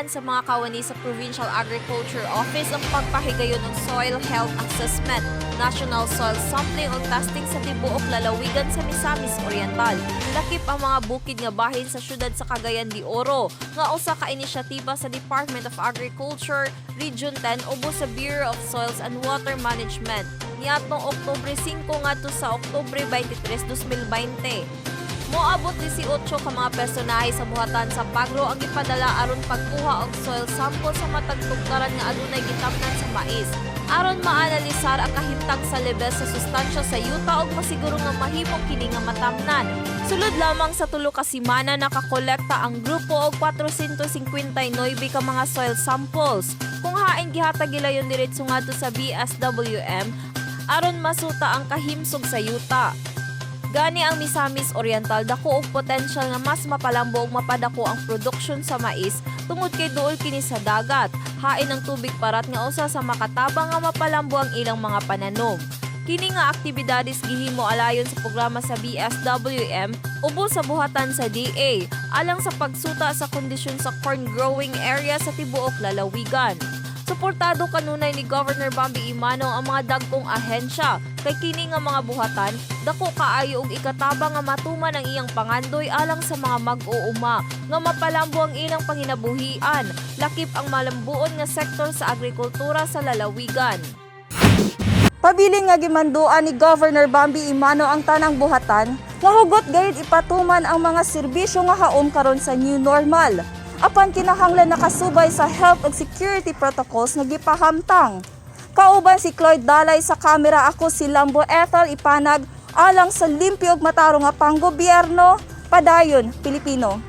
ginahan sa mga kawani sa Provincial Agriculture Office ang pagpahigayon ng Soil Health Assessment, National Soil Sampling o Testing sa tibuok lalawigan sa Misamis Oriental. Lakip ang mga bukid nga bahin sa syudad sa Cagayan de Oro, nga usa ka inisyatiba sa Department of Agriculture, Region 10 ubos sa Bureau of Soils and Water Management niadtong Oktubre 5 ngadto sa Oktubre 23, 2020. Moabot 18 ka mga personahe sa buhatan sa Pagro ang ipadala aron pagkuha og soil sample sa matag tugkaran nga adunay gitamnan sa mais. Aron maanalisar ang kahimtang sa level sa sustansya sa yuta ug masiguro nga mahimong kini nga matamnan. Sulod lamang sa tulo ka semana nakakolekta ang grupo og 459 ka mga soil samples. Kung hain gihatag gilayon diretso ngadto sa BSWM aron masuta ang kahimsog sa yuta. Gani ang Misamis Oriental dako og potensyal nga mas mapalambo ug mapadako ang produksyon sa mais tungod kay duol kini sa dagat. Hain ang tubig parat nga usa sa makatabang nga mapalambo ang ilang mga pananom. Kini nga aktibidades gihimo alayon sa programa sa BSWM ubos sa buhatan sa DA alang sa pagsuta sa kondisyon sa corn growing area sa tibuok lalawigan. Suportado kanunay ni Governor Bambi Imano ang mga dagkong ahensya kay kini nga mga buhatan dako kaayo og ikatabang nga matuman ang iyang pangandoy alang sa mga mag-uuma nga mapalambo ang ilang panginabuhian, lakip ang malambuon nga sektor sa agrikultura sa lalawigan. Pabiling nga gimanduan ni Governor Bambi Imano ang tanang buhatan, nga hugot gayud ipatuman ang mga serbisyo nga haom karon sa new normal. Apan kinahanglan nakasubay sa health ug security protocols nga gipahamtang. Kauban si Cloyd Dalay sa kamera, ako si Lambo Ethel Ipanag alang sa limpyo ug matarong nga panggobyerno, padayon Pilipino.